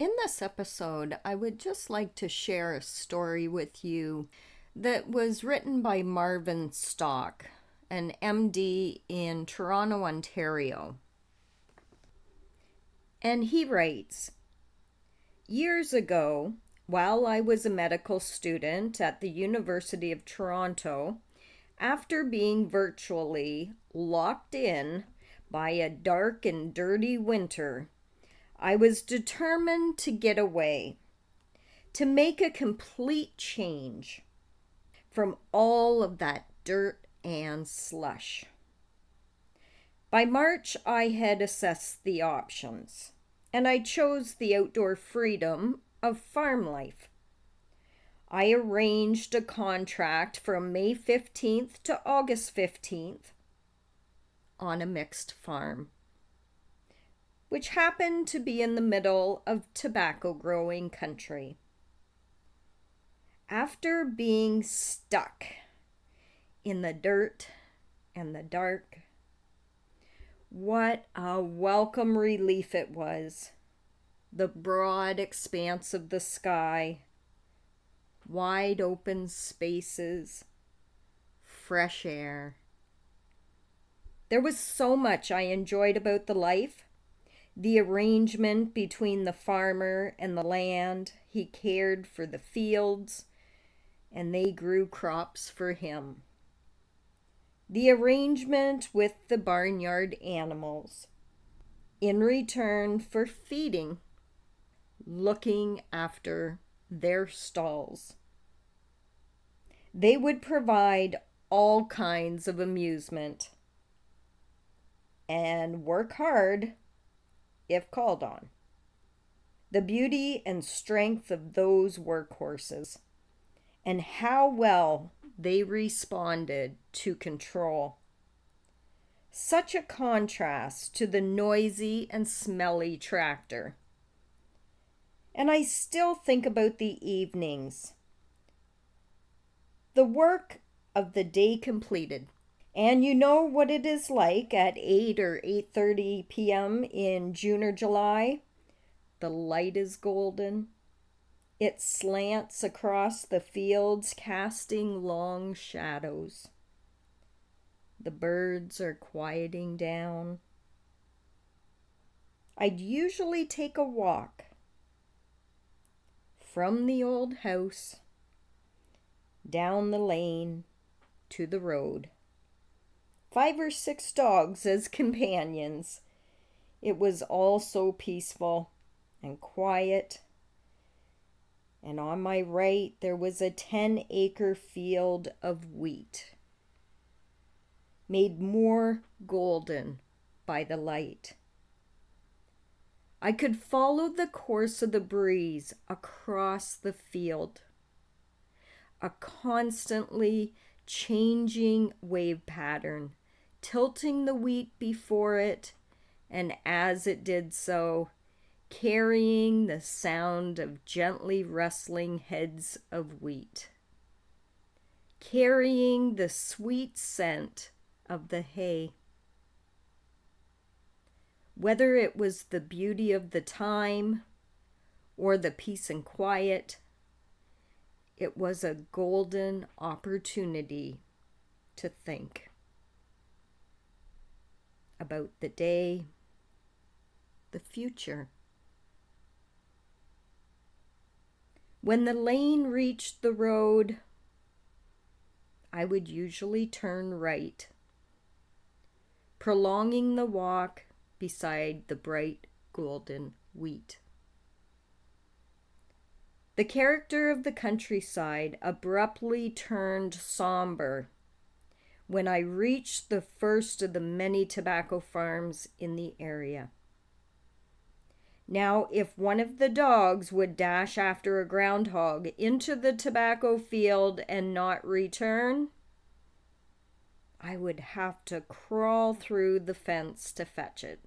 In this episode, I would just like to share a story with you that was written by Marvin Stock, an MD in Toronto, Ontario. And he writes, years ago, while I was a medical student at the University of Toronto, after being virtually locked in by a dark and dirty winter, I was determined to get away, to make a complete change from all of that dirt and slush. By March, I had assessed the options, and I chose the outdoor freedom of farm life. I arranged a contract from May 15th to August 15th on a mixed farm, which happened to be in the middle of tobacco growing country. After being stuck in the dirt and the dark, what a welcome relief it was. The broad expanse of the sky, wide open spaces, fresh air. There was so much I enjoyed about the life. The arrangement between the farmer and the land. He cared for the fields, and they grew crops for him. The arrangement with the barnyard animals, in return for feeding, looking after their stalls. They would provide all kinds of amusement and work hard if called on. The beauty and strength of those workhorses, and how well they responded to control. Such a contrast to the noisy and smelly tractor. And I still think about the evenings. The work of the day completed. And you know what it is like at 8 or 8:30 p.m. in June or July? The light is golden. It slants across the fields, casting long shadows. The birds are quieting down. I'd usually take a walk from the old house down the lane to the road. 5 or 6 dogs as companions. It was all so peaceful and quiet. And on my right, there was a 10-acre field of wheat, made more golden by the light. I could follow the course of the breeze across the field, a constantly changing wave pattern, tilting the wheat before it, and as it did so, carrying the sound of gently rustling heads of wheat, carrying the sweet scent of the hay. Whether it was the beauty of the time or the peace and quiet, it was a golden opportunity to think about the day, the future. When the lane reached the road, I would usually turn right, prolonging the walk beside the bright golden wheat. The character of the countryside abruptly turned somber when I reached the first of the many tobacco farms in the area. Now, if one of the dogs would dash after a groundhog into the tobacco field and not return, I would have to crawl through the fence to fetch it.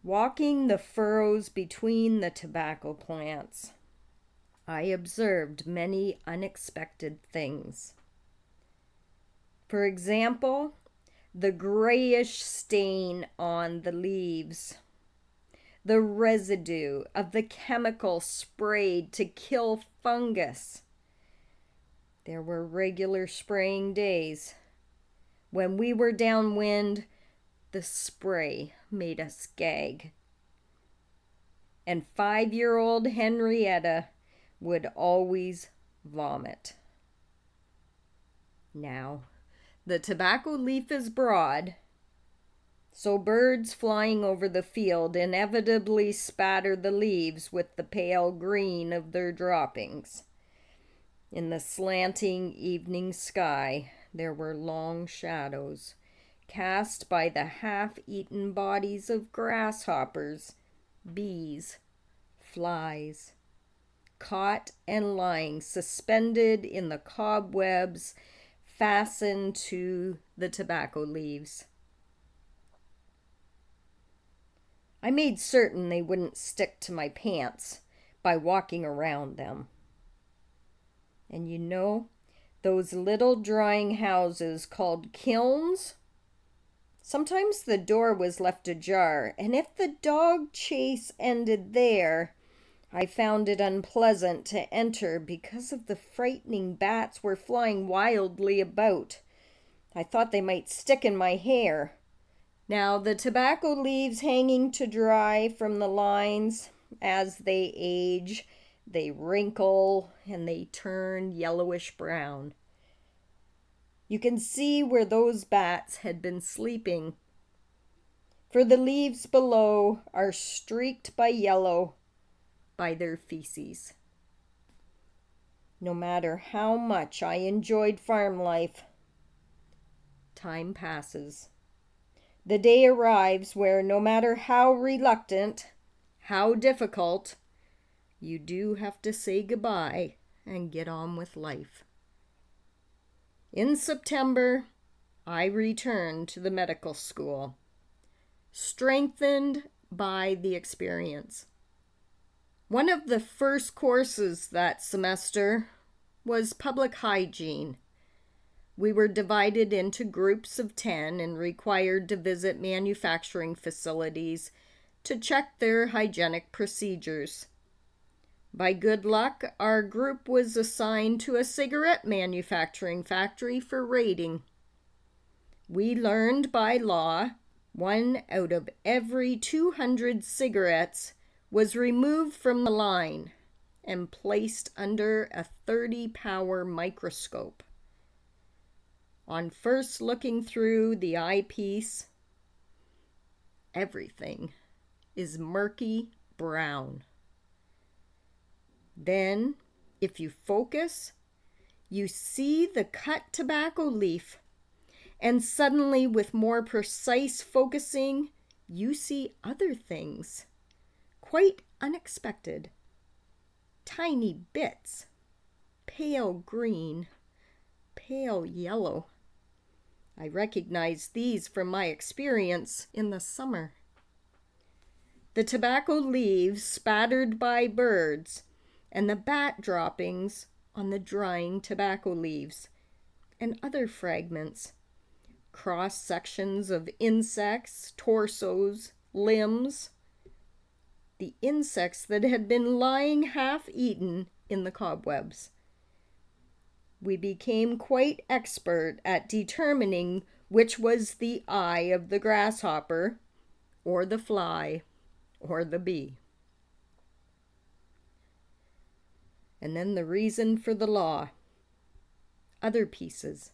Walking the furrows between the tobacco plants, I observed many unexpected things. For example, the grayish stain on the leaves, the residue of the chemical sprayed to kill fungus. There were regular spraying days. When we were downwind, the spray made us gag. And 5-year-old Henrietta would always vomit. Now, the tobacco leaf is broad, so birds flying over the field inevitably spatter the leaves with the pale green of their droppings. In the slanting evening sky, there were long shadows cast by the half-eaten bodies of grasshoppers, bees, flies, caught and lying suspended in the cobwebs fastened to the tobacco leaves. I made certain they wouldn't stick to my pants by walking around them. And you know, those little drying houses called kilns? Sometimes the door was left ajar, and if the dog chase ended there, I found it unpleasant to enter because of the frightening bats were flying wildly about. I thought they might stick in my hair. Now, the tobacco leaves hanging to dry from the lines, as they age, they wrinkle and they turn yellowish brown. You can see where those bats had been sleeping, for the leaves below are streaked by yellow by their feces. No matter how much I enjoyed farm life, time passes. The day arrives where no matter how reluctant, how difficult, you do have to say goodbye and get on with life. In September, I returned to the medical school, strengthened by the experience. One of the first courses that semester was public hygiene. We were divided into groups of 10 and required to visit manufacturing facilities to check their hygienic procedures. By good luck, our group was assigned to a cigarette manufacturing factory for raiding. We learned by law 1 out of every 200 cigarettes was removed from the line and placed under a 30-power microscope. On first looking through the eyepiece, everything is murky brown. Then, if you focus, you see the cut tobacco leaf, and suddenly, with more precise focusing, you see other things, quite unexpected. Tiny bits, pale green, pale yellow. I recognize these from my experience in the summer. The tobacco leaves spattered by birds, and the bat droppings on the drying tobacco leaves, and other fragments, cross sections of insects, torsos, limbs, the insects that had been lying half-eaten in the cobwebs. We became quite expert at determining which was the eye of the grasshopper, or the fly, or the bee. And then the reason for the law. Other pieces,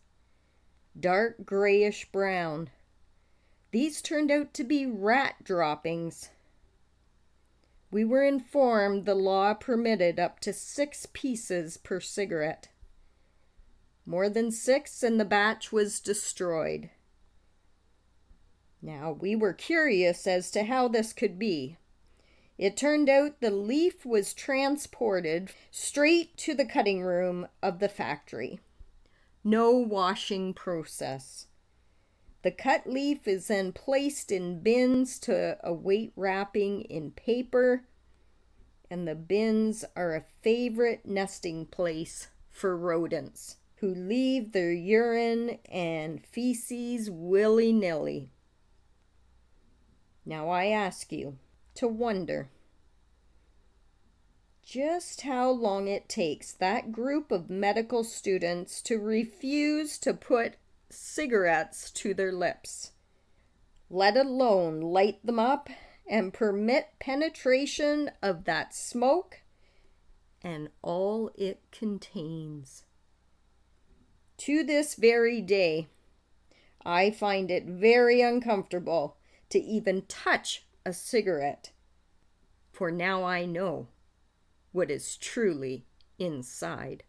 dark grayish brown. These turned out to be rat droppings. We were informed the law permitted up to 6 pieces per cigarette. More than 6 and the batch was destroyed. Now, we were curious as to how this could be. It turned out the leaf was transported straight to the cutting room of the factory. No washing process. The cut leaf is then placed in bins to await wrapping in paper, and the bins are a favorite nesting place for rodents who leave their urine and feces willy-nilly. Now I ask you, to wonder just how long it takes that group of medical students to refuse to put cigarettes to their lips, let alone light them up and permit penetration of that smoke and all it contains. To this very day, I find it very uncomfortable to even touch a cigarette, for now I know what is truly inside.